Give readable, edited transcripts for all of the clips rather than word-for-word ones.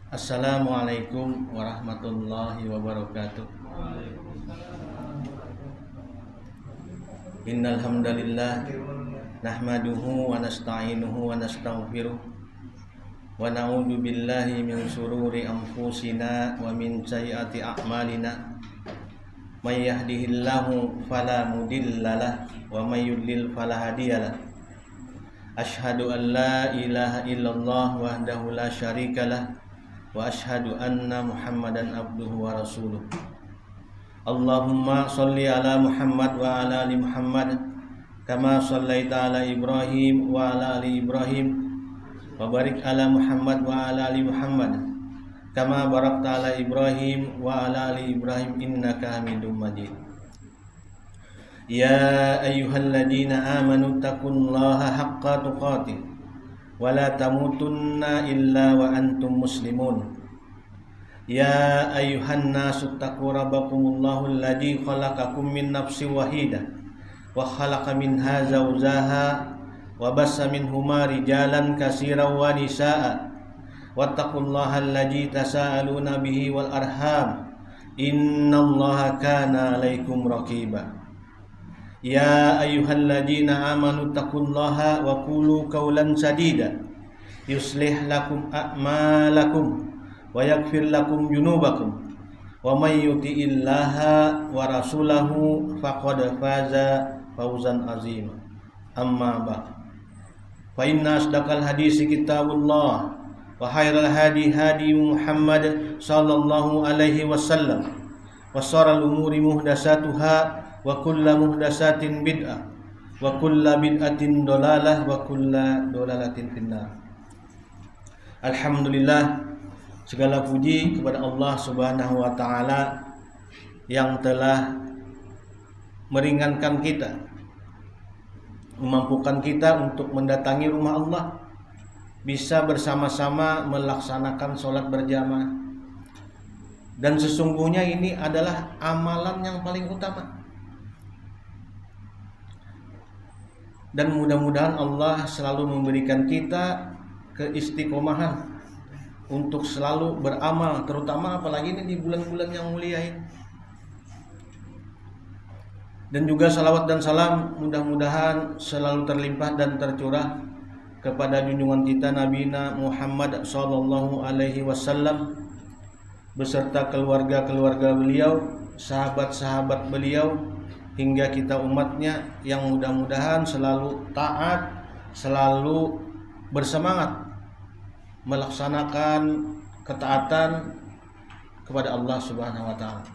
Assalamualaikum warahmatullahi wabarakatuh. Innal hamdalillah nahmaduhu wa nasta'inuhu wa nastaghfiruh wa na'udzu billahi min shururi anfusina wa min sayyiati a'malina. May yahdihillahu fala mudhillalah wa may yudlil fala hadiyalah. Asyhadu an la ilaha illallah wahdahu la syarikalah wa asyhadu anna Muhammadan abduhu wa rasuluh. Allahumma sholli ala Muhammad wa ala ali Muhammad kama shallaita ala Ibrahim wa ala ali Ibrahim wa barik ala Muhammad wa ala ali Muhammad kama barakta ala Ibrahim wa ala ali Ibrahim innaka Hamidum Majid. Ya ayyuhalladzina amanu taqullaha haqqa tuqatih wa la tamutunna illa wa antum muslimun. Ya ayyuhan nasu taqu rabbakumullahu alladzi khalaqakum min nafsin wahidah wa khalaqa minha zawjaha wa bassa minhuma rijalan katsiran wa nisaa wattaqullaha alladzi tasaaluna bihi wal arham innallaha kana 'alaikum raqiba. Ya ayyuhalladzina amanu taqullaha wa qulu qawlan sadida yuslih lakum a'malakum wa yaghfir lakum junubakum wa may yuti'illaha wa rasulahu faqad faza fawzan azima. Amma ba'd. Fa inna asdaqal hadisi kitabullah wa khairal hadi hadi Muhammad sallallahu alaihi wasallam wa sharral umuri muhdatsatuha wa kullu muhdatsatin bid'ah wa kullu bid'atin dhalalah wa kullu dhalalatin finnar. Alhamdulillah, segala puji kepada Allah Subhanahu wa taala yang telah meringankan kita, memampukan kita untuk mendatangi rumah Allah, bisa bersama-sama melaksanakan sholat berjamaah. Dan sesungguhnya ini adalah amalan yang paling utama. Dan mudah-mudahan Allah selalu memberikan kita keistiqomahan untuk selalu beramal, terutama apalagi ini di bulan-bulan yang mulia ini. Dan juga salawat dan salam mudah-mudahan selalu terlimpah dan tercurah kepada junjungan kita Nabi Muhammad sallallahu alaihi wasallam beserta keluarga-keluarga beliau, sahabat-sahabat beliau, hingga kita umatnya yang mudah-mudahan selalu taat, selalu bersemangat melaksanakan ketaatan kepada Allah Subhanahu wa taala.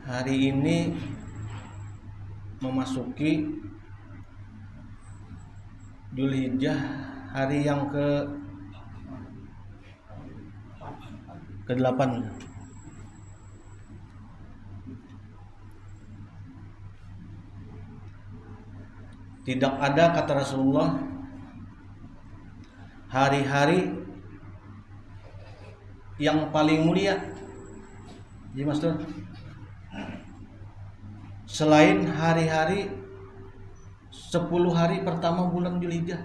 Hari ini memasuki Dzulhijjah, hari yang ke-8. Tidak ada, kata Rasulullah, hari-hari yang paling mulia, jadi maksud, selain hari-hari 10 hari pertama bulan Dzulhijjah.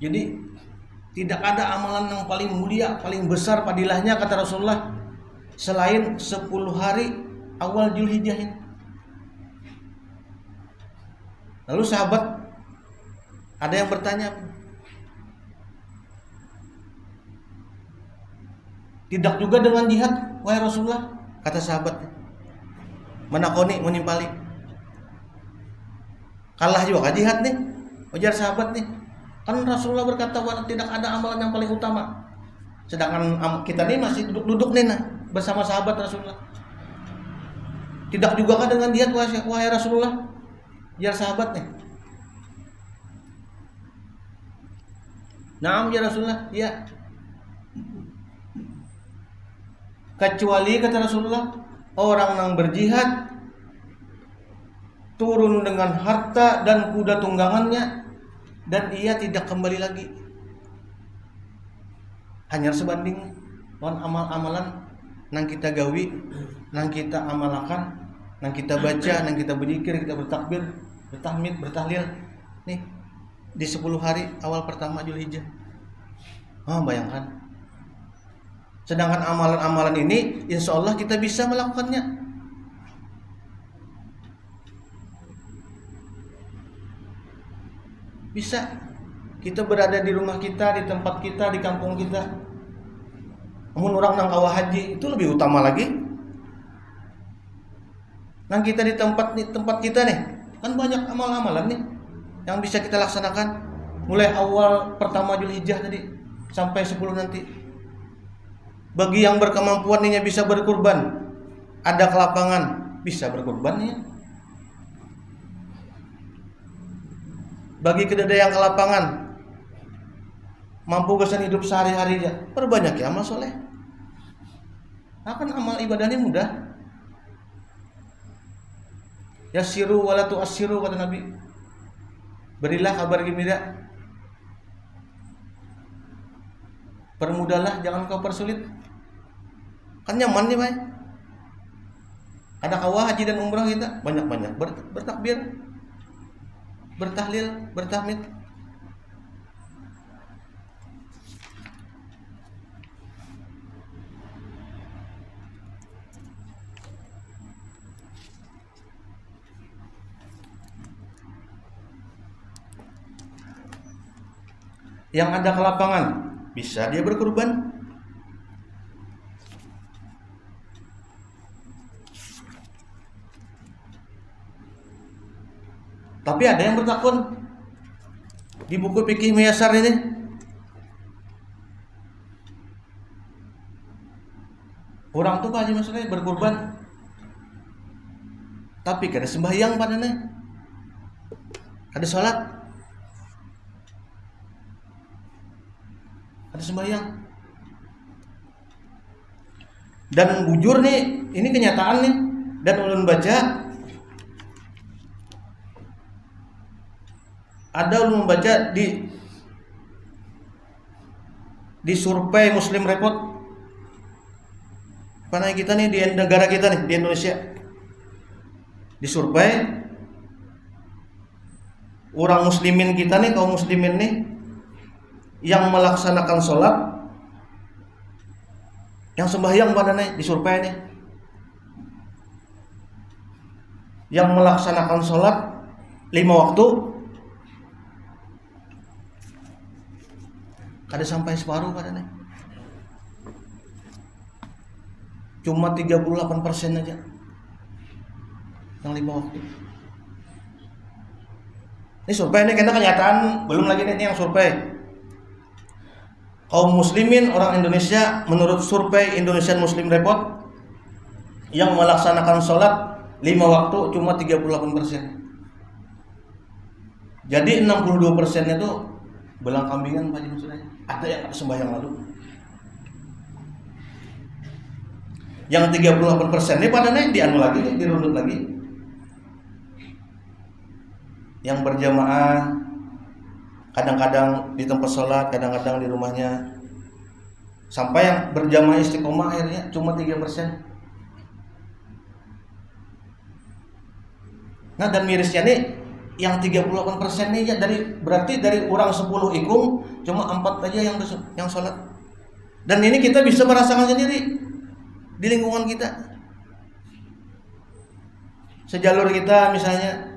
Jadi tidak ada amalan yang paling mulia, paling besar padilahnya, kata Rasulullah, selain 10 hari awal Dzulhijjah ini. Lalu sahabat ada yang bertanya, tidak juga dengan jihad, wahai Rasulullah? Kata sahabat, menakoni, menimpali, kalah juga jihad nih, ujar sahabat nih. Kan Rasulullah berkata tidak ada amalan yang paling utama. Sedangkan kita nih masih duduk-duduk nih bersama sahabat Rasulullah. Tidak juga kan dengan jihad, wahai Rasulullah? Ujar sahabat nih. Naam ya Rasulullah, ya. Kecuali, kata Rasulullah, orang yang berjihad turun dengan harta dan kuda tunggangannya dan ia tidak kembali lagi. hanya sebanding lawan amal-amalan nang kita gawi, nang kita amalakan, nang kita baca, nang kita berzikir, kita bertakbir, bertahmid, bertahlil nih di 10 hari awal pertama Dzulhijjah. Bayangkan. Sedangkan amalan-amalan ini insya Allah kita bisa melakukannya. Bisa. Kita berada di rumah kita, di tempat kita, di kampung kita. Namun orang nang kawah haji itu lebih utama lagi. Nang kita di tempat kita nih, kan banyak amal-amalan nih yang bisa kita laksanakan mulai awal pertama Dzulhijjah tadi sampai 10 nanti. Bagi yang berkemampuan nih bisa berkurban, ada kelapangan bisa berkurban nih. Bagi kedada yang kelapangan mampu kesan hidup sehari-hari ya, perbanyak ya amal soleh. Akan amal ibadahnya mudah. Yassiru wala tu'assiru kata Nabi. Berilah kabar gembira. Permudahlah, jangan kau persulit. Kan nyaman nih, Bay. Ada kawah haji dan umrah kita banyak-banyak bertakbir, bertahlil, bertahmid. Yang ada kelapangan bisa dia berkurban. Tapi ada yang bertakun di buku fikih Muyasar ini. Orang tuh Pak Haji maksudnya berkurban, tapi kada sembahyang padanya, kada sholat, kada sembahyang. Dan bujur nih, ini kenyataan nih, dan ulun baca. Ada ulun membaca di survei Muslim Report. Karena kita nih di negara kita nih di Indonesia, di survei orang muslimin kita nih, kaum muslimin nih yang melaksanakan sholat, yang sembahyang padanya di survei nih, yang melaksanakan sholat 5 waktu kada sampai separuh padanya. Cuma 38% aja yang 5 waktu. Ini survei ini karena kenyataan, belum lagi nih yang survei kaum muslimin orang Indonesia menurut survei Indonesian Muslim Report yang melaksanakan sholat 5 waktu cuma 38%. Jadi 62% itu belang kambingan Pak Haji maksudnya. Ada yang sembahyang lalu. Yang 38% ini padanya dianu lagi, dirundut lagi. Yang berjamaah, kadang-kadang di tempat sholat, kadang-kadang di rumahnya. Sampai yang berjamaah istiqomah akhirnya cuma 3%. Nah dan mirisnya nih, yang 38% nih ya berarti dari orang 10 ikung cuma 4 aja yang sholat. Dan ini kita bisa merasakan sendiri di lingkungan kita, sejalur kita misalnya,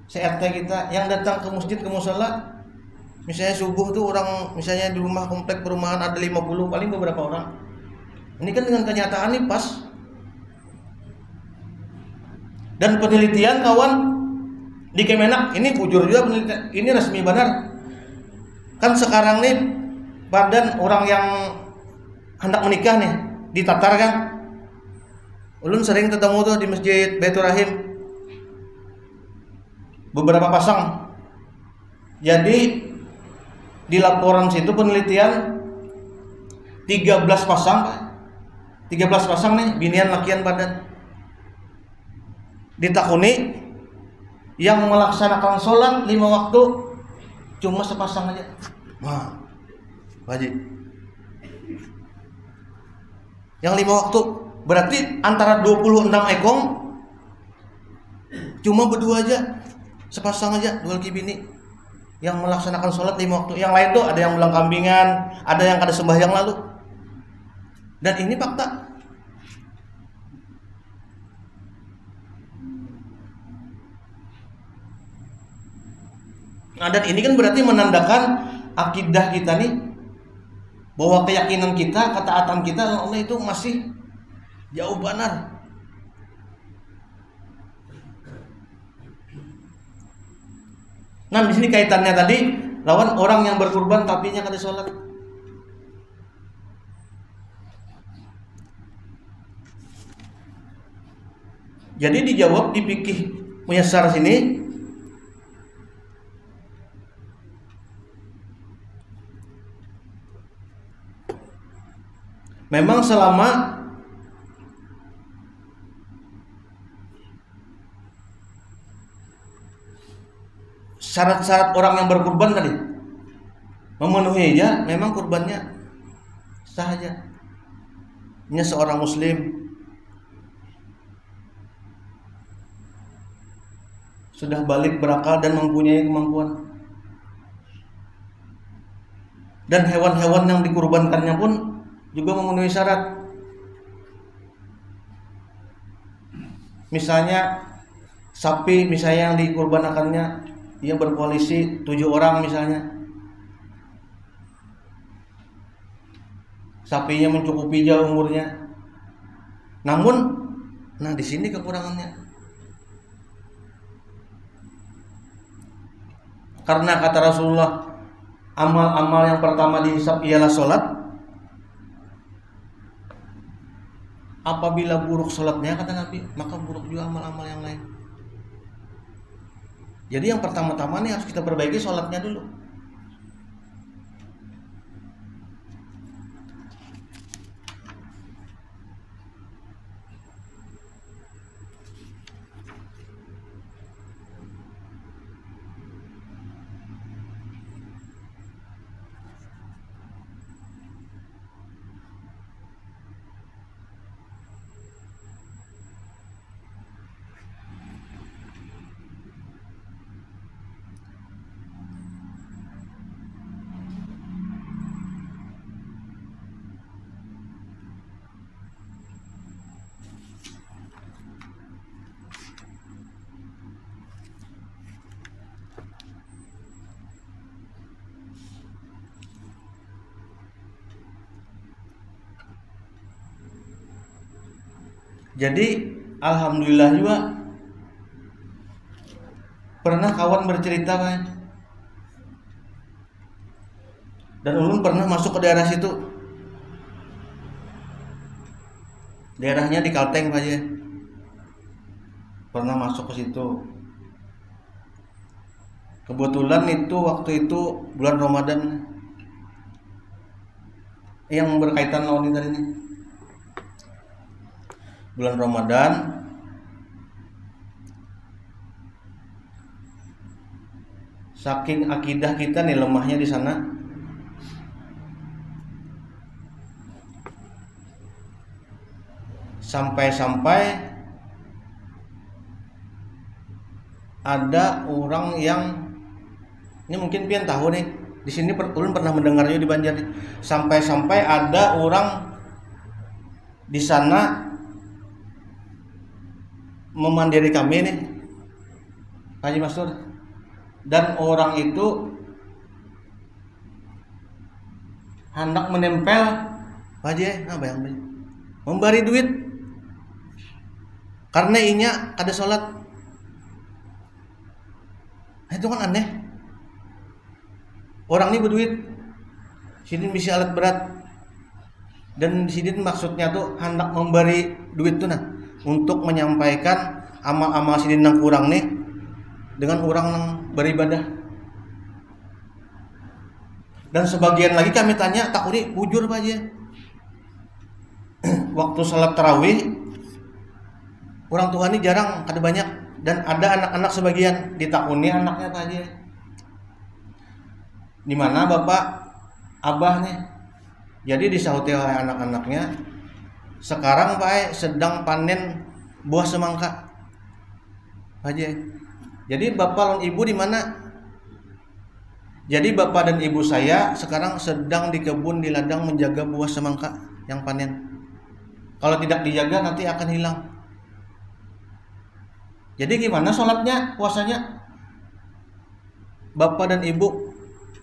se-RT kita yang datang ke masjid, ke musala, misalnya subuh tuh orang misalnya di rumah komplek perumahan ada 50 paling beberapa orang. Ini kan dengan kenyataan nih pas. Dan penelitian kawan di Kemenak ini jujur juga penelitian, ini resmi benar. Kan sekarang nih badan orang yang hendak menikah nih ditatar kan. Ulun sering ketemu tuh di Masjid Baitur Rahim. Beberapa pasang. Jadi di laporan situ penelitian 13 pasang. 13 pasang nih binian lakian badan. Ditakuni yang melaksanakan sholat 5 waktu cuma sepasang aja. Wah, Haji, Yang 5 waktu. Berarti antara 26 ekong cuma berdua aja, sepasang aja, dua laki bini yang melaksanakan sholat 5 waktu. Yang lain tuh ada yang belang kambingan, ada yang kada sembahyang lalu. Dan ini fakta. Nah, dan ini kan berarti menandakan akidah kita nih, bahwa keyakinan kita, ketaatan kita Allah itu masih jauh benar. Nah, di sini kaitannya tadi lawan orang yang berkurban tapi nya kada sholat. Jadi dijawab di fikih Muyassar sini, memang selama syarat-syarat orang yang berkurban tadi memenuhi aja, memang kurbannya sah aja. Ini seorang muslim sudah balik berakal dan mempunyai kemampuan, dan hewan-hewan yang dikurbankannya pun juga memenuhi syarat. Misalnya sapi, misalnya yang dikurbankannya dia berkoalisi 7 orang misalnya, sapinya mencukupi jauh umurnya. Namun, nah di sini kekurangannya. Karena kata Rasulullah, amal-amal yang pertama dihisab ialah sholat. Apabila buruk sholatnya, kata Nabi, maka buruk juga amal-amal yang lain. Jadi yang pertama-tama nih harus kita perbaiki sholatnya dulu. Jadi alhamdulillah juga pernah kawan bercerita kan, dan ulun pernah masuk ke daerah situ. Daerahnya di Kalteng aja. Pernah masuk ke situ. Kebetulan itu waktu itu bulan Ramadan yang berkaitan lawan ini tadi nih. Bulan Ramadan, saking akidah kita nih lemahnya di sana, sampai-sampai ada orang yang, ini mungkin pian tahu nih, di sini ulun pernah mendengarnya di Banjar nih. Sampai-sampai ada orang di sana memandiri kami nih, Haji Mastur, dan orang itu hendak menempel Haji, bayang memberi duit karena inya kada sholat. Nah, itu kan aneh. Orang ini berduit, sidin bisa alat berat, dan sidin maksudnya tuh hendak memberi duit tuh nah untuk menyampaikan amal-amal sidin yang kurang nih dengan orang yang beribadah. Dan sebagian lagi kami tanya, takuri bujur Pak aja. Waktu sholat tarawih, orang tua ini jarang, kada banyak, dan ada anak-anak sebagian ditakuni anaknya Pak aja. Di mana bapak abah nih? Jadi disauti oleh anak-anaknya, sekarang Pak sedang panen buah semangka. Pak Haji. Jadi bapak dan ibu di mana? Jadi bapak dan ibu saya sekarang sedang di kebun di ladang menjaga buah semangka yang panen. Kalau tidak dijaga nanti akan hilang. Jadi gimana sholatnya, puasanya? Bapak dan ibu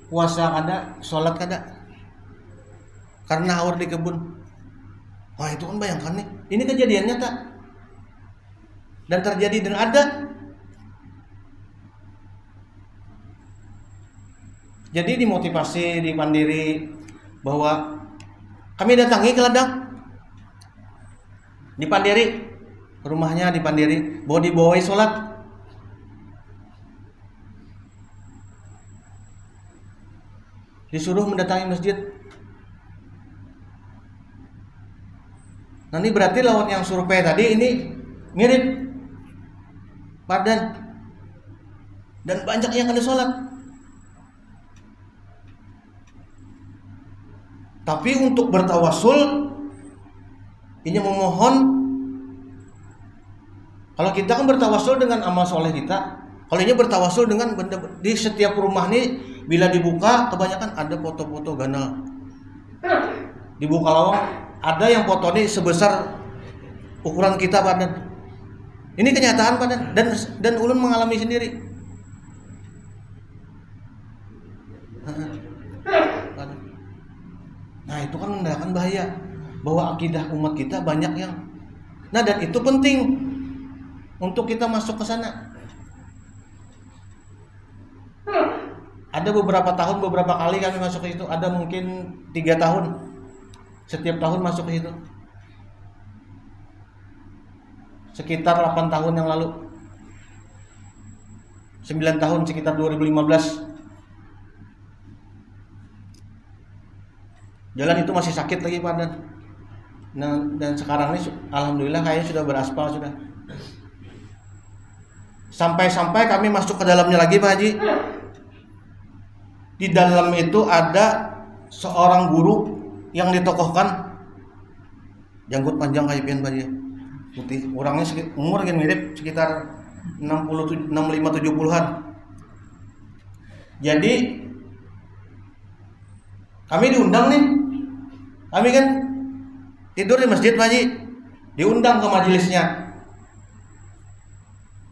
puasa kada, sholat kada, karena haur di kebun. Wah itu kan bayangkan nih, ini kejadian nyata dan terjadi dan ada. Jadi dimotivasi, dipandiri bahwa kami datangi ke ladang, dipandiri rumahnya, dipandiri bahwa dibawai sholat. Disuruh mendatangi masjid. Nah ini berarti lawan yang survei tadi ini mirip padan dan banyak yang ada sholat. Tapi untuk bertawasul ini memohon, kalau kita kan bertawasul dengan amal soleh kita, kalau ini bertawasul dengan benda di setiap rumah nih bila dibuka kebanyakan ada foto-foto ganal. Dibuka lawang ada yang foto ini sebesar ukuran kita badan. Ini kenyataan badan dan ulun mengalami sendiri. Nah itu kan menandakan bahaya bahwa akidah umat kita banyak yang, nah dan itu penting untuk kita masuk ke sana. Ada beberapa tahun, beberapa kali kami masuk ke situ. Ada mungkin 3 tahun, setiap tahun masuk ke situ. Sekitar 8 tahun yang lalu, 9 tahun sekitar 2015. Jalan itu masih sakit lagi Pak Dan. Nah, dan sekarang ini alhamdulillah kayaknya sudah beraspal sudah. Sampai-sampai kami masuk ke dalamnya lagi Pak Haji. Di dalam itu ada seorang guru yang ditokohkan, janggut panjang kayak pian Pak Haji. Putih, orangnya umur kan mirip sekitar 65-70-an. Jadi kami diundang nih. Kami kan tidur di masjid Pak Haji, diundang ke majelisnya.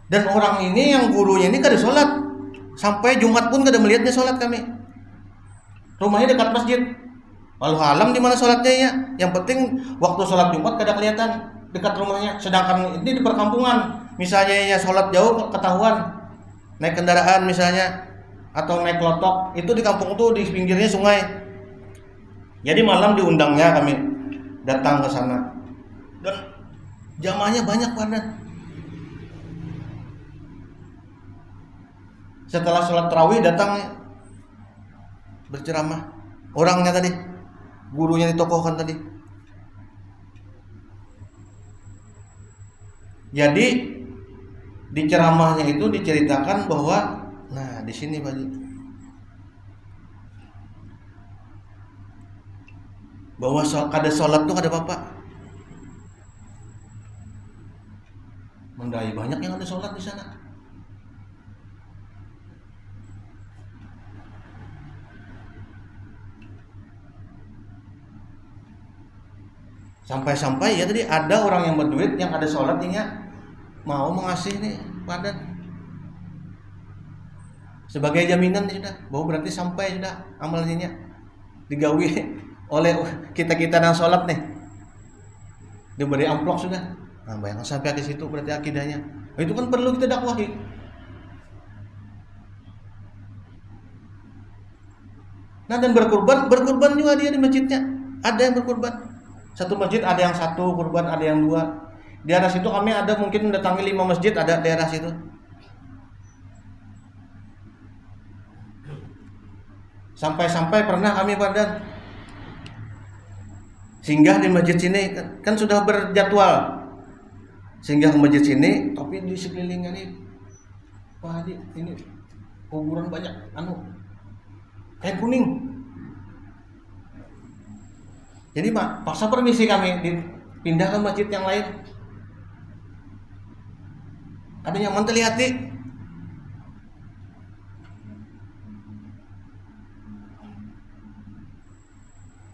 Dan orang ini yang gurunya ini kada sholat, sampai Jumat pun kada melihatnya sholat kami. Rumahnya dekat masjid, walau alam di mana sholatnya ya. Yang penting waktu sholat Jumat kada kelihatan dekat rumahnya. Sedangkan ini di perkampungan, misalnya ya sholat jauh ketahuan, naik kendaraan misalnya atau naik lotok, itu di kampung tuh di pinggirnya sungai. Jadi malam diundangnya kami datang ke sana dan jamaahnya banyak banget. Setelah sholat tarawih datang berceramah orangnya tadi, gurunya ditokohkan tadi. Jadi di ceramahnya itu diceritakan bahwa, nah di sini Pak Haji, bahwa kada sholat tuh kada apa-apa. Mendai banyak yang ada sholat di sana. Sampai-sampai ya tadi ada orang yang berduit yang ada sholatnya mau mengasih nih padan sebagai jaminan sudah, bahwa berarti sampai sudah amalnya digawi oleh kita yang sholat nih, diberi amplop sudah. Nah, bayangkan sampai ke situ berarti akidahnya. Itu kan perlu kita dakwahi. Nah dan berkurban juga dia di masjidnya. Ada yang berkurban. Satu masjid ada yang 1 kurban, ada yang 2. Di daerah situ kami ada mungkin mendatangi 5 masjid, ada daerah situ. Sampai-sampai pernah kami pada singgah di masjid sini, kan sudah berjadwal singgah ke masjid sini, tapi di sekelilingnya nih Pak Haji ini kuburan banyak kain kuning. Jadi paksa permisi kami pindah ke masjid yang lain. Ada nyaman terlihat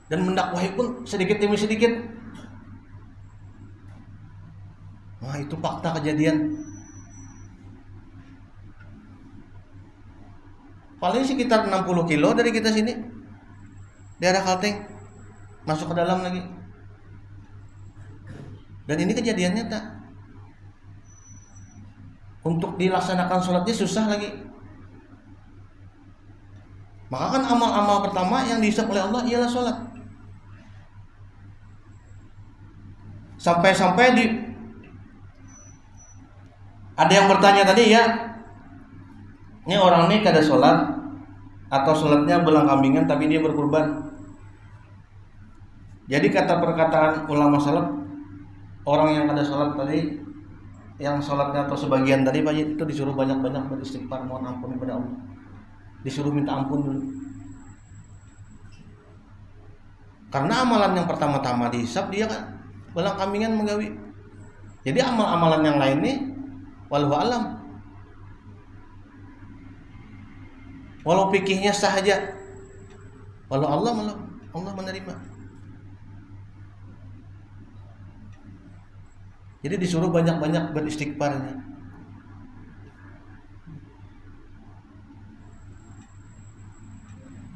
dan mendakwahi pun sedikit demi sedikit. Nah, itu fakta kejadian. Paling sekitar 60 kilo dari kita sini, daerah Kalteng, masuk ke dalam lagi. Dan ini kejadiannya tak. Untuk dilaksanakan sholatnya susah lagi. Maka kan amal-amal pertama yang dihisab oleh Allah ialah sholat. Sampai-sampai ada yang bertanya tadi ya, ini orang ini kada sholat atau sholatnya belang kambingan tapi dia berkurban. Jadi kata perkataan ulama salaf, orang yang kada sholat tadi, yang sholatnya atau sebagian tadi Pak itu disuruh banyak-banyak beristighfar, mohon ampun kepada Allah, disuruh minta ampun dulu. Karena amalan yang pertama-tama dihisab dia kan belang kambingan menggawi. Jadi amal-amalan yang lain nih wallahu alam, walau fikihnya sah aja, walau Allah menerima. Jadi disuruh banyak-banyak beristighfarnya.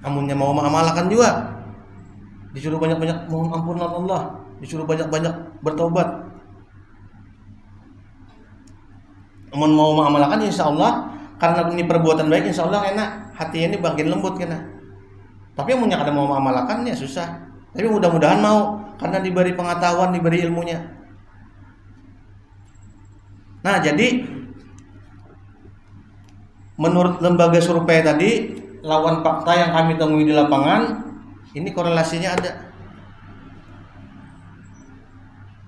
Amunnya mau mengamalkan juga disuruh banyak-banyak mohon ampun Allah, disuruh banyak-banyak bertobat. Amun mau mengamalkan insya Allah, karena ini perbuatan baik insya Allah enak, hatinya ini makin lembut kena. Tapi amunnya kada mau mengamalkan ya susah. Tapi mudah-mudahan mau, karena diberi pengetahuan, diberi ilmunya. Nah, jadi menurut lembaga survei tadi, lawan fakta yang kami temui di lapangan, ini korelasinya ada.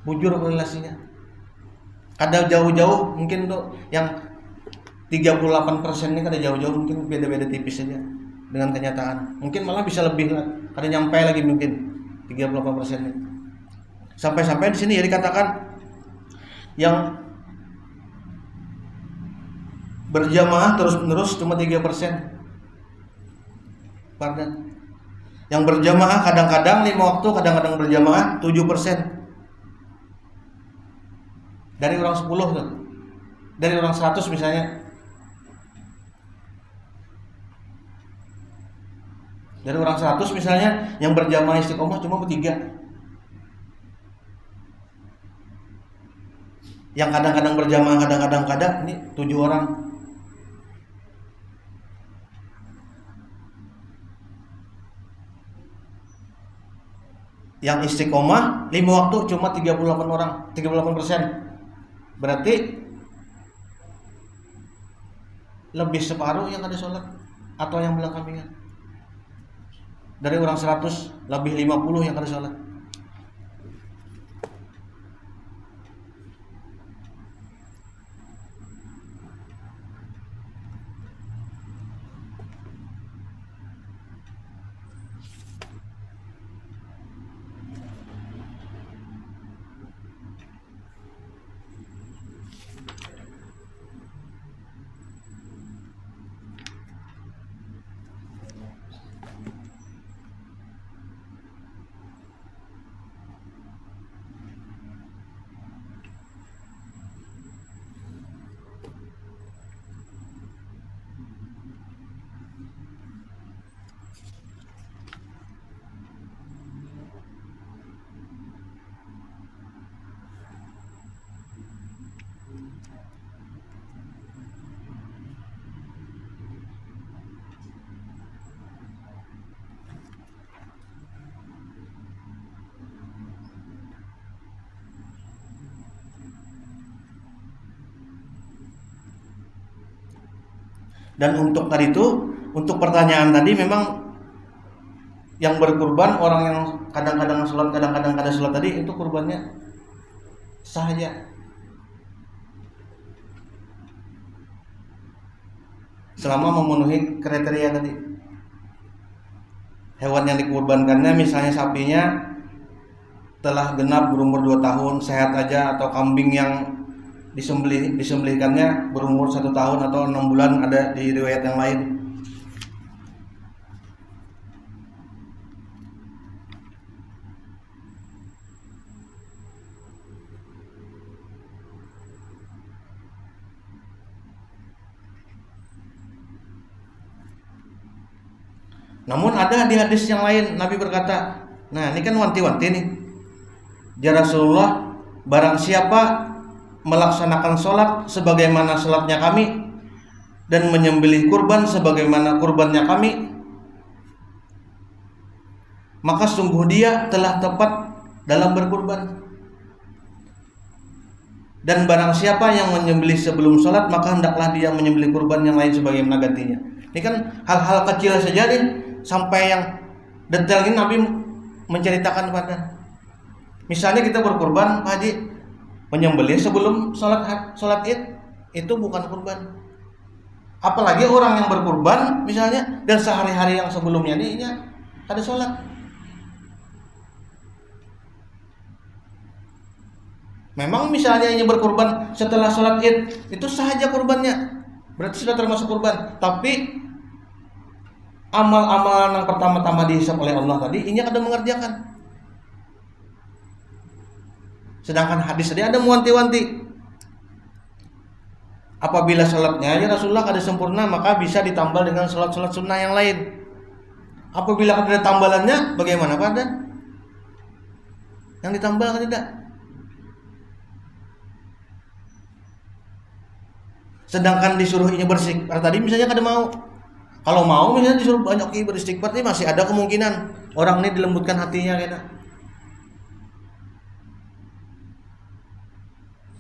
Bujur korelasinya. Ada jauh-jauh mungkin tuh yang 38% ini kada jauh-jauh, mungkin beda-beda tipis saja dengan kenyataan. Mungkin malah bisa lebih lah, kada nyampe lagi mungkin 38% ini. Sampai-sampai di sini ya dikatakan yang berjamaah terus-menerus cuma 3%. Pardon. Yang berjamaah kadang-kadang 5 waktu, kadang-kadang berjamaah 7%. Dari orang 10 tuh. Dari orang 100 misalnya. Dari orang 100 misalnya yang berjamaah istiqomah cuma 3. Yang kadang-kadang berjamaah, kadang-kadang kada, ini 7 orang. Yang istiqomah 5 waktu cuma 38 orang, 38%. Berarti lebih separuh yang ada sholat atau yang belang kambingan. Dari orang 100 lebih 50 yang ada sholat. Dan untuk tadi itu, untuk pertanyaan tadi memang yang berkurban orang yang kadang-kadang sholat, kadang-kadang kada sholat tadi itu kurbannya sah aja. Selama memenuhi kriteria tadi. Hewan yang dikurbankannya misalnya sapinya telah genap berumur 2 tahun sehat aja, atau kambing yang disembelihkannya berumur 1 tahun atau 6 bulan, ada di riwayat yang lain. Namun ada di hadis yang lain Nabi berkata, nah ini kan wanti-wanti nih, ya Rasulullah, barang siapa melaksanakan sholat sebagaimana sholatnya kami dan menyembelih kurban sebagaimana kurbannya kami, maka sungguh dia telah tepat dalam berkurban. Dan barang siapa yang menyembelih sebelum sholat, maka hendaklah dia menyembelih kurban yang lain sebagaimana gantinya. Ini kan hal-hal kecil saja nih, sampai yang detail ini Nabi menceritakan pada. Misalnya kita berkurban, Pak Haji, menyembelih sebelum sholat Id, itu bukan kurban. Apalagi orang yang berkurban misalnya dan sehari-hari yang sebelumnya ini ada sholat. Memang misalnya ini berkurban setelah sholat Id, itu sahaja kurbannya, berarti sudah termasuk kurban. Tapi amal-amal yang pertama-tama dihisab oleh Allah tadi, ini ada mengerjakan. Sedangkan hadis tadi ada mewanti-wanti. Apabila sholatnya ya Rasulullah kada sempurna, maka bisa ditambal dengan sholat-sholat sunnah yang lain. Apabila ada tambalannya, bagaimana Pak Dan? Yang ditambal kan tidak? Sedangkan disuruh ini beristighfar tadi misalnya kada mau. Kalau mau misalnya disuruh banyak beristighfar, ini masih ada kemungkinan orang ini dilembutkan hatinya kayaknya.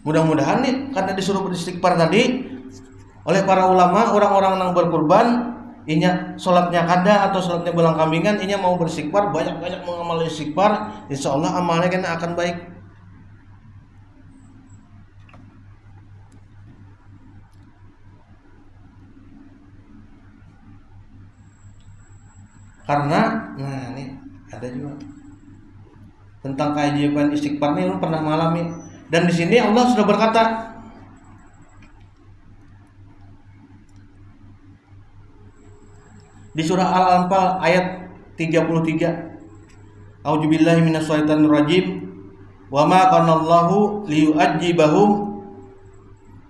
Mudah-mudahan nih, karena disuruh beristighfar tadi oleh para ulama, orang-orang yang berkurban, inya sholatnya kada atau sholatnya belang kambingan, inya mau beristighfar, banyak-banyak mengamal istighfar, insya Allah amalnya kan akan baik. Karena, nah ini ada juga tentang keajaiban istighfar nih, lu pernah mengalami. Dan di sini Allah sudah berkata, di surah Al-Anfal ayat 33, A'udzubillahi minasyaitonir rajim, wa ma kana Allahu liyu'adzibahum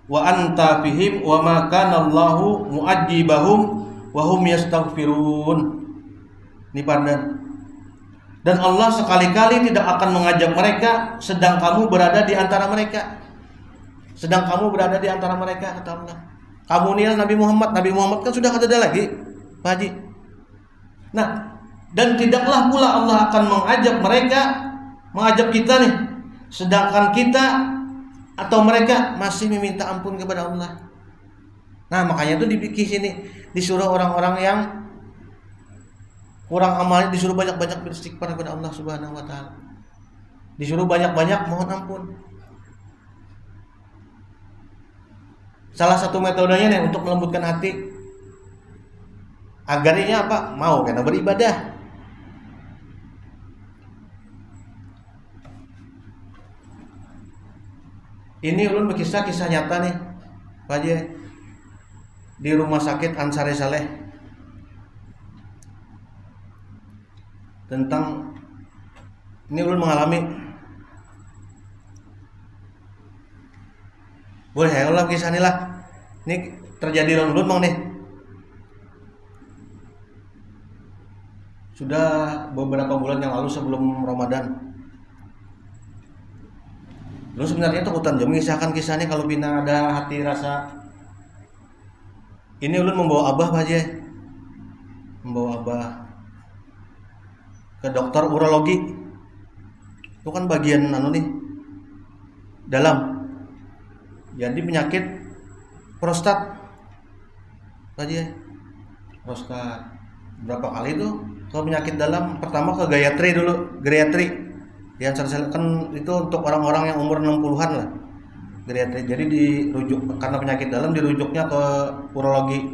wa anta fihim wa ma kana Allahu mu'adzibahum wa hum yastaghfirun. Ini pandan. Dan Allah sekali-kali tidak akan mengajak mereka sedang kamu berada di antara mereka. Sedang kamu berada di antara mereka, kata Allah. Kamu nih Nabi Muhammad kan sudah kada ada lagi, Pak Haji. Nah, dan tidaklah pula Allah akan mengajak kita nih, sedangkan kita atau mereka masih meminta ampun kepada Allah. Nah, makanya itu di sini disuruh orang-orang yang kurang amalnya disuruh banyak-banyak beristighfar kepada Allah Subhanahu wa taala. Disuruh banyak-banyak mohon ampun. Salah satu metodenya nih untuk melembutkan hati agar ini apa? Mau karena beribadah. Ini ulun berkisah-kisah nyata nih, Pak Haji, di rumah sakit Ansari Saleh. Tentang ini ulun mengalami. Boleh ya Allah kisah ini lah. Ini terjadi dengan ulun bang nih. Sudah beberapa bulan yang lalu sebelum Ramadan. Ulun sebenarnya takutan jam mengisahkan kisah ini kalau bina ada hati rasa. Ini ulun membawa abah Pak Haji. Membawa abah ke dokter urologi. Itu kan bagian nih dalam. Jadi penyakit prostat. Tadi prostat. Berapa kali itu kalau penyakit dalam? Pertama ke geriatri dulu, geriatri. Yang kan itu untuk orang-orang yang umur 60-an lah. Geriatri. Jadi dirujuk karena penyakit dalam dirujuknya ke urologi.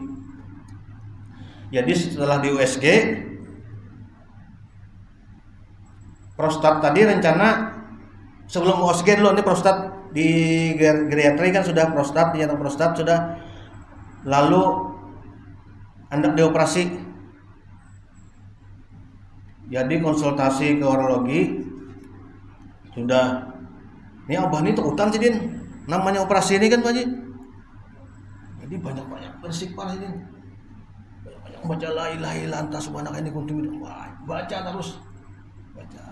Jadi setelah di USG prostat tadi rencana sebelum USG dulu, ini prostat di geriatri kan sudah prostat, dinyatakan prostat sudah, lalu hendak dioperasi. Jadi konsultasi ke urologi sudah. Ini abah ini takutan sih Din, namanya operasi ini kan Pak Haji. Jadi banyak-banyak bersikap ini, banyak-banyak baca la ilaha illallah anta subhanaka inni kuntu minadz dzalimin. Baca terus, baca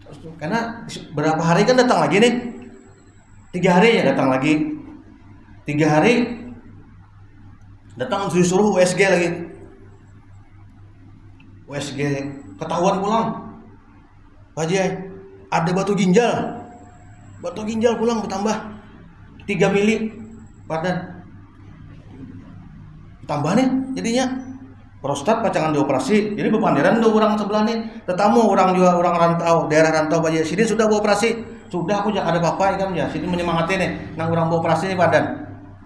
terus tuh. Karena berapa hari kan datang lagi nih, 3 hari ya datang lagi, 3 hari datang disuruh USG lagi, USG ketahuan pulang Pak Haji, ada batu ginjal pulang bertambah 3 mili badan, tambah nih jadinya prostat pacangan dioperasi. Jadi bepanderan tuh orang sebelah nih, tetamu orang juga orang rantau, daerah rantau Pak Haji, sini sudah beroperasi, sudah aku jangan ada apa-apa kan ya, sini menyemangati nih, nang orang beroperasi nih badan,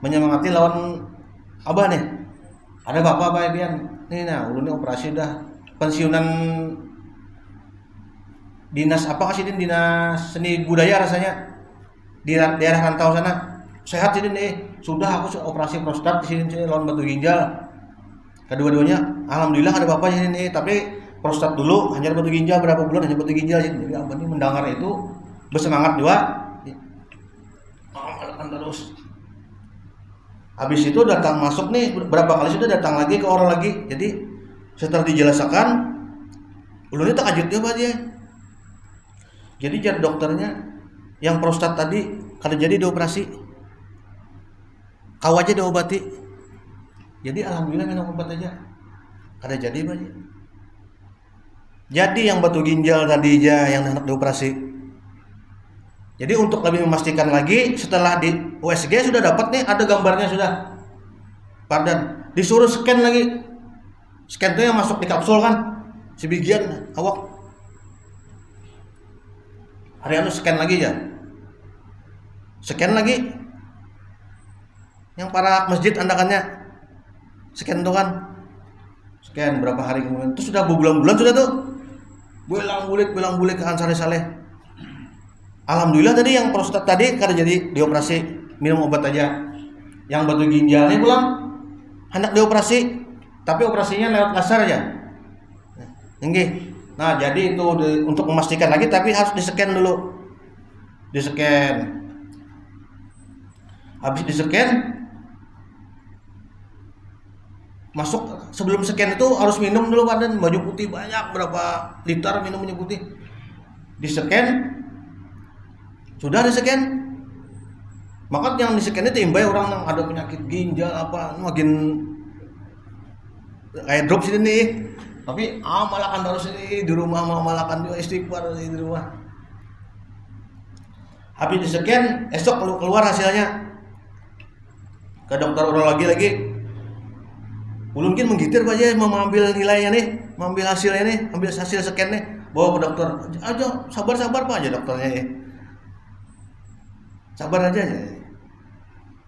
menyemangati lawan abah nih, ada bapak Pak Ibian nih, nah ulun operasi udah pensiunan dinas apa kasih dinas seni budaya rasanya di daerah rantau sana, sehat sini nih, sudah aku operasi prostat di sini lawan batu ginjal kedua-duanya, alhamdulillah ada bapak sini nih, tapi prostat dulu hanya batu ginjal, berapa bulan hanya batu ginjal sini. Jadi abah ini mendengar itu bersemangat juga, terus habis itu datang masuk nih, berapa kali sudah datang lagi ke orang lagi. Jadi setelah dijelaskan ulunnya tak kaget dia Pak Haji. Jadi jar dokternya yang prostat tadi kada jadi dioperasi, kau aja diobati. Jadi alhamdulillah minum obat aja kada jadi Pak Haji. Jadi yang batu ginjal tadi aja yang hendak dioperasi. Jadi untuk lebih memastikan lagi, setelah di USG sudah dapat nih, ada gambarnya sudah, badan disuruh scan lagi. Scan itu yang masuk di kapsul kan, sebagian awak. Hari anu scan lagi ya, scan lagi. Yang para masjid andakannya, scan tuh kan, scan berapa hari kemudian, itu sudah berbulan-bulan sudah tuh, belang bulik ke Ansari Saleh. Alhamdulillah tadi yang prostat tadi kada jadi dioperasi, minum obat aja. Yang batu ginjalnya pulang hendak dioperasi, tapi operasinya lewat laser aja. Nah, jadi itu untuk memastikan lagi, tapi harus di-scan dulu. Di-scan. Habis di-scan, masuk sebelum scan itu harus minum dulu badan, baju putih banyak, berapa liter minum baju putih. Di-scan. Sudah di-scan. Maka yang di-scan itu imbai orang yang ada penyakit ginjal apa, makin kayak drop sini nih. Tapi malakan terus ini di rumah, malakan juga istighfar di rumah. Habis di-scan, esok keluar hasilnya. Ke dokter urologi lagi. Ulun mungkin menggitir Pak Haji, mau mengambil nilainya nih, mengambil hasilnya nih, ambil hasil scan nih, bawa ke dokter. Aja sabar Pak aja dokternya nih. Sabar aja.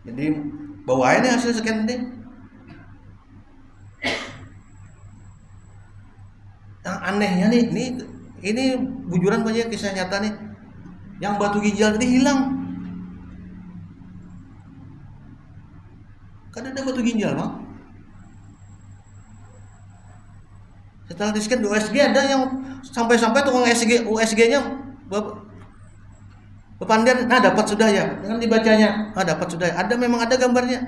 Jadi bawa aja nih hasil scan nih. Yang anehnya nih, ini bujuran Pak Haji, kisah nyata nih. Yang batu ginjal tadi hilang. Kan ada batu ginjal, Bang. Setelah di-scan di USG ada yang sampai-sampai tukang USG-nya bepandian, nah dapat sudah ya, dengan dibacanya, dapat sudah. Ada memang ada gambarnya.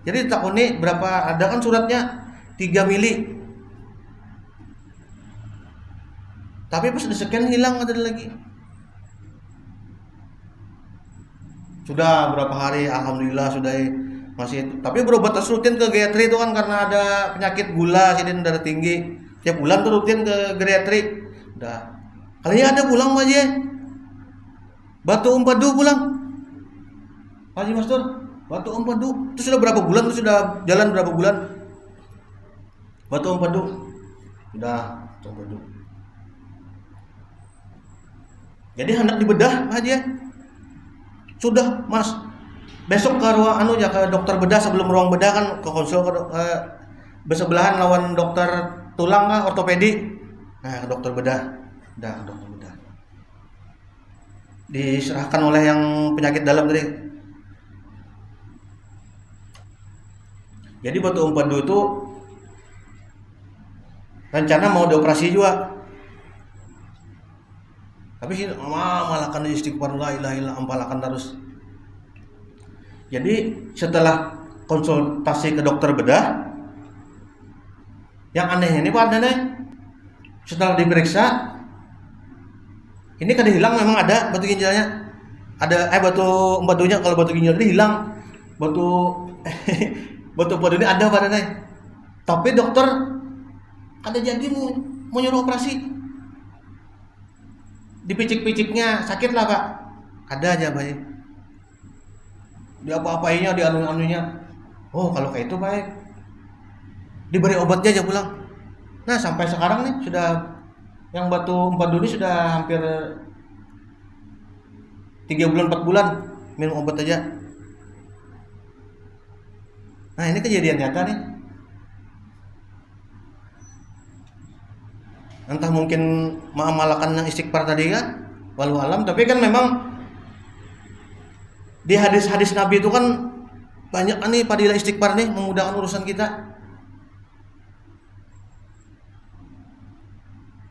Jadi takoni berapa, ada kan suratnya 3 mili. Tapi pas di-scan hilang, ada lagi. Sudah berapa hari, alhamdulillah sudah masih. Tapi berobat terus rutin ke geriatri itu kan karena ada penyakit gula, sini darah tinggi. Tiap bulan tuh rutin ke geriatri. Udah. Kalinya ada pulang Pak Haji. Batu Empedu pulang. Pak Haji Mastur, Batu Empedu. Itu sudah berapa bulan? Itu sudah jalan berapa bulan? Batu Empedu. Sudah, Batu Empedu. Jadi hendak dibedah Pak Haji. Sudah Mas, besok ke ruang ke dokter bedah, sebelum ruang bedah kan ke konsul bersebelahan lawan dokter tulang kah, ortopedi. Nah, ke dokter bedah. Dah, dokter bedah. diserahkan oleh yang penyakit dalam tadi. Jadi batu empedu itu rencana mau dioperasi juga, tapi sih malah kan istighfar la ilaha illallah ampalakan terus. Jadi setelah konsultasi ke dokter bedah, yang anehnya ini Pak Nenek, setelah diperiksa ini kan hilang, memang ada batu ginjalnya, ada batu empedunya. Kalau batu ginjal ini hilang, batu empedu ini ada Pak Nenek. Tapi dokter ada jadi mau nyuruh operasi, dipicik-piciknya sakit lah Pak, ada aja baik, di apa-apainya, di anu-anunya. Oh kalau kayak itu baik, diberi obatnya aja pulang. Nah sampai sekarang nih sudah, yang batu empedu ini sudah hampir 3 bulan 4 bulan minum obat aja. Nah ini kejadian nyata nih. Entah mungkin mengamalkan yang istighfar tadi kan, walau alam. Tapi kan memang di hadis-hadis Nabi itu kan banyak nih fadilah istighfar nih, memudahkan urusan kita.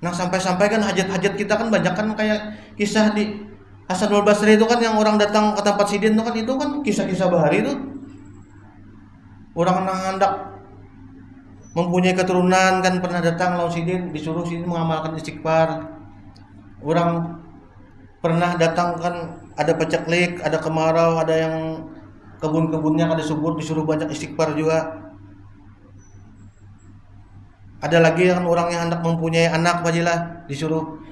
Nah sampai-sampai kan hajat-hajat kita kan banyak kan, kayak kisah di Hasanul Basri itu kan, yang orang datang ke tempat sidin itu kan kisah-kisah bahari itu. Orang hendak mempunyai keturunan kan pernah datang lawan sidin, disuruh sidin mengamalkan istighfar. Orang pernah datang kan ada paceklik, ada kemarau, ada yang kebun-kebunnya ada subur, disuruh banyak istighfar juga. Ada lagi yang orang yang hendak mempunyai anak fadilah, disuruh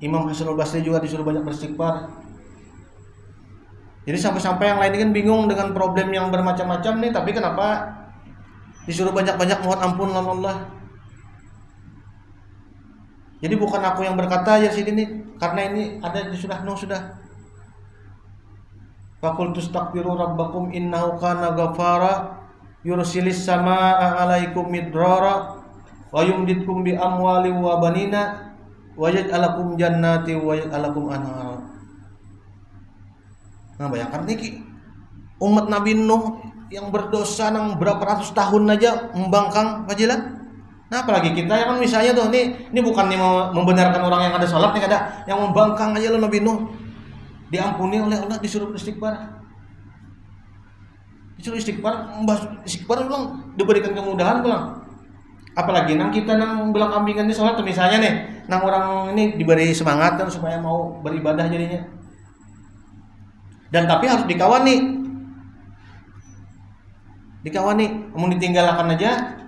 Imam Hasanul Basri juga disuruh banyak beristighfar. Jadi sampai-sampai yang lain kan bingung dengan problem yang bermacam-macam nih, tapi kenapa disuruh banyak-banyak mohon ampun lawan Allah. Jadi bukan aku yang berkata ya sini, karena ini ada di surah Nuh sudah. Faqul tastaghfiru rabbakum innahu kana ghafara yursilis samaa'a 'alaikum midrara wa yumditkum bi amwali wa banina wa yaj'alakum jannati wa yaj'alakum anhara. Nah bayangkan nih umat Nabi Nuh yang berdosa nang berapa ratus tahun aja membangkang fadilah. Nah apalagi kita yang kan misalnya tuh ini bukan nih membenarkan orang yang ada salat nih, ada yang membangkang aja lo Nabi Nuh diampuni oleh Allah, disuruh istighfar. Disuruh istighfar ulang, diberikan kemudahan pulang. Apalagi nang kita nang belang kambingan ini sholat tuh misalnya nih, nang orang ini diberi semangat kan supaya mau beribadah jadinya. Dan tapi harus dikawani, mau ditinggalkan aja.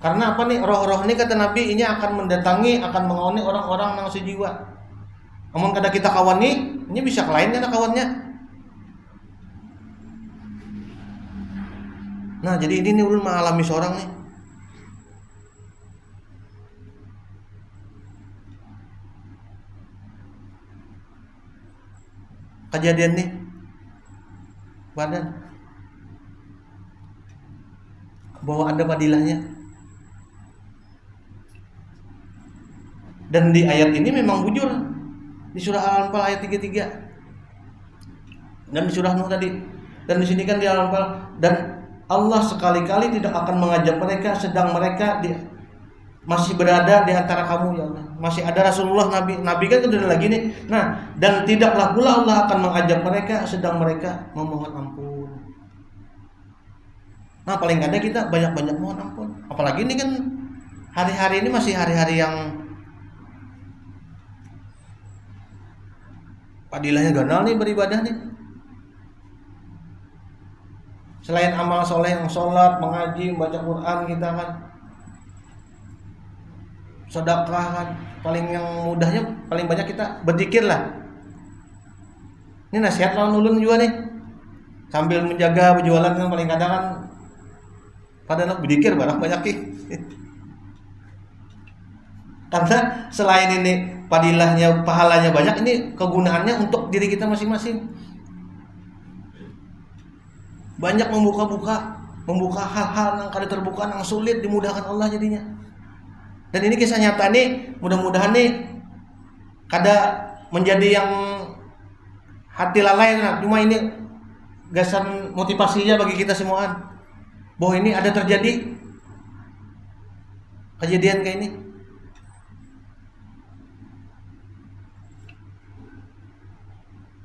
Karena apa nih, roh-roh ini kata Nabi ini akan mendatangi, akan mengawani orang-orang nang sejiwa. Namun kada kita kawani, ini bisa lain kan kawannya. Nah jadi ini ulun mengalami seorang nih. Kejadian nih badan bahwa ada fadilahnya. Dan di ayat ini memang bujur di surah Al-Anfal ayat 33 dan di surah Nuh tadi, dan di sini kan di Al-Anfal, dan Allah sekali-kali tidak akan mengajak mereka sedang mereka masih berada di antara kamu ya Allah. Masih ada Rasulullah, Nabi kan udah lagi nih. Nah, dan tidaklah pula Allah akan mengajak mereka sedang mereka memohon ampun. Nah, paling ada kita banyak-banyak mohon ampun. Apalagi ini kan hari-hari ini masih hari-hari yang fadilahnya ganal nih beribadah nih. Selain amal soleh yang sholat, mengaji, membaca Quran kita kan, sedekah kan, paling yang mudahnya paling banyak kita berzikir lah. Ini nasihat lawan ulun juga nih, sambil menjaga berjualan kan paling kadang kan pada nak berzikir barang banyak nih. Karena selain ini fadilahnya, pahalanya banyak, ini kegunaannya untuk diri kita masing-masing. Banyak membuka hal-hal yang kada terbuka, yang sulit dimudahkan Allah jadinya. Dan ini kisah nyata nih, mudah-mudahan nih kada menjadi yang hati lalai nah. Cuma ini gasan motivasinya bagi kita semuaan bahwa ini ada terjadi kejadian kayak ini.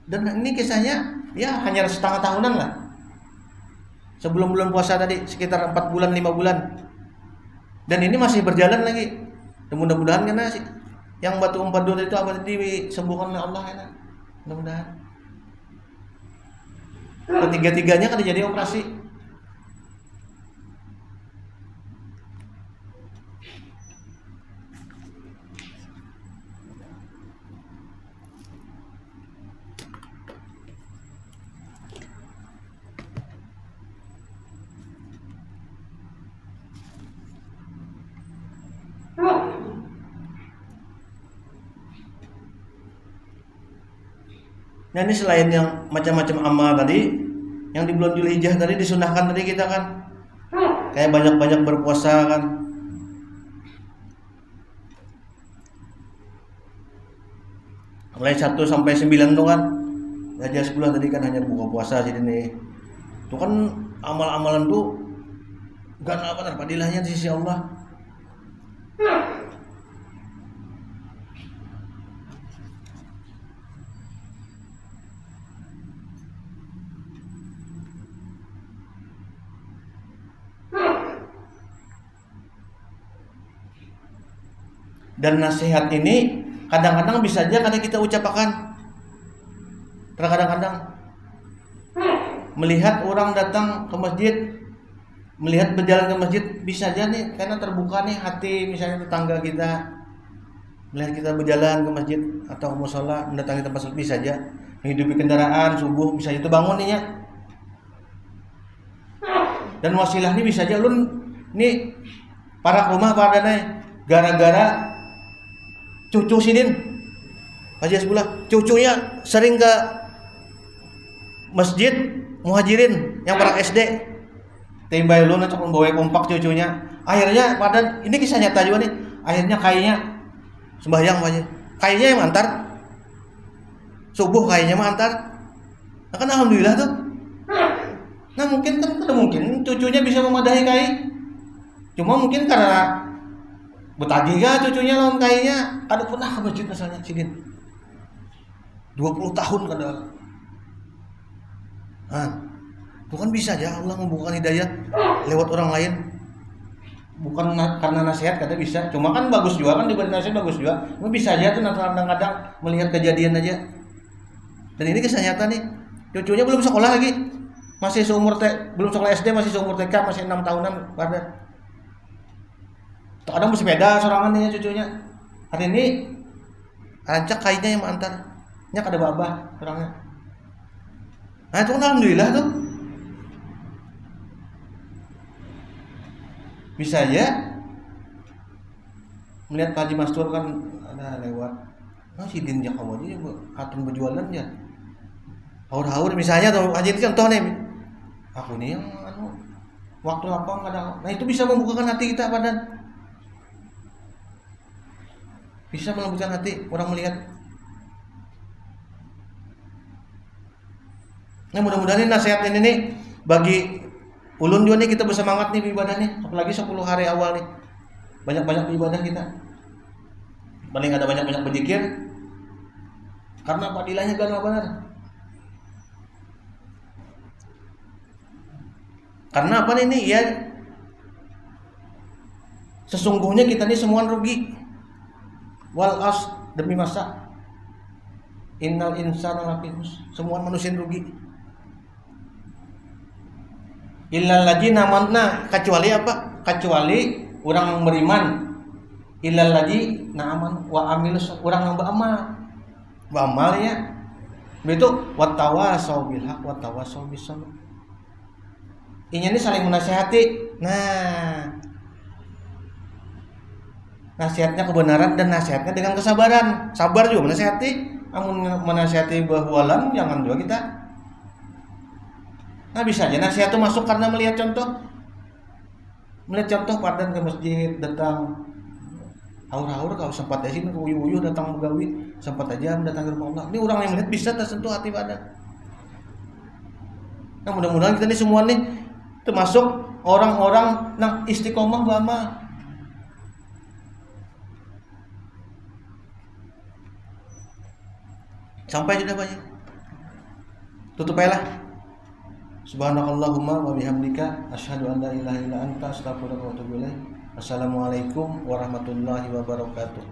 Dan ini kisahnya ya hanya setengah tahunan lah. Sebelum bulan puasa tadi sekitar 4 bulan 5 bulan. Dan ini masih berjalan lagi. Dan mudah-mudahan karena yang batu empadun itu apa disembuhkan oleh Allah ya. Mudah-mudahan. Ketiga-tiganya kan jadi operasi. Nah ini selain yang macam-macam amal tadi, yang di bulan Zulhijjah tadi disunahkan tadi kita kan, kayak banyak-banyak berpuasa kan. Mulai 1 sampai 9 tuh kan, aja 10 tadi kan hanya buka puasa sih ini. Itu kan amal-amalan tuh gak apa padilahnya di sisi Allah. Dan nasihat ini kadang-kadang bisa aja karena kita ucapkan. Kadang-kadang melihat orang datang ke masjid, melihat berjalan ke masjid bisa aja nih karena terbuka nih hati misalnya tetangga kita melihat kita berjalan ke masjid atau mushola mendatangi tempat sholat bisa aja menghidupi kendaraan subuh bisa itu bangun nih ya. Dan wasilah ini bisa aja ulun nih para rumah pada nih gara-gara cucu sidin aja sebelah cucunya sering ke masjid muhajirin yang para SD timbay lu nanti membawa kompak cucunya akhirnya pada ini kisah nyata juga nih akhirnya kayaknya sembahyang aja kayaknya yang antar subuh kayaknya mah antar nah kan alhamdulillah tuh nah mungkin kan mungkin cucunya bisa memadahi kai cuma mungkin karena betagi gak cucunya lawan kayaknya ada pernah ke masjid misalnya sidin 20 tahun kadang bukan bisa aja Allah membukakan hidayah lewat orang lain bukan karena nasihat kata bisa cuma kan bagus juga kan diberi nasihat bagus juga cuma bisa aja tuh kadang-kadang melihat kejadian aja dan ini kisah nyata nih cucunya belum sekolah lagi masih belum sekolah SD masih seumur TK masih 6 tahunan pada kadang bersepeda sorangan nih cucunya hari ini rancak kayaknya yang antarnya kada babah orangnya nah itu kan alhamdulillah tuh bisa aja melihat Pak Haji Mastur kan ada lewat si Din Jakawa aja katun berjualan ya haur-haur misalnya tuh Haji ini contoh nih aku nih yang waktu lapang kadang nah itu bisa membukakan hati kita badan bisa melembutkan hati orang melihat. Nah mudah-mudahan ini nasihat ini nih bagi ulun juga nih kita bersemangat nih ibadah nih apalagi 10 hari awal nih banyak-banyak ibadah kita paling ada banyak-banyak berzikir karena padilahnya gak benar karena apa nih ya sesungguhnya kita nih semua rugi wal as demi masa innal insana lafi semua manusia rugi illal ladzina amanna kecuali apa kecuali orang beriman illal ladzina aman wa amilus orang yang beramal ya itu wattawasau bil haq wattawasau bis sabr ini saling menasihati nah nasihatnya kebenaran dan nasihatnya dengan kesabaran sabar juga menasihati amun menasihati bahwalan jangan juga kita nah bisa aja nasihat itu masuk karena melihat contoh padan ke masjid datang Haur-haur kalau sempat aja sini uyuh-uyuh datang begawi, sempat aja mendatang ke rumah Allah. Ini orang yang melihat bisa tersentuh hati badan. Nah, mudah-mudahan kita ini semua nih termasuk orang-orang yang istiqomah lama. Sampai sudah banyak. Tutup aja lah. Subhanakallahumma wa bihamdika asyhadu an la ilaha illa anta astaghfiruka wa atubu ilaik. Assalamualaikum warahmatullahi wabarakatuh.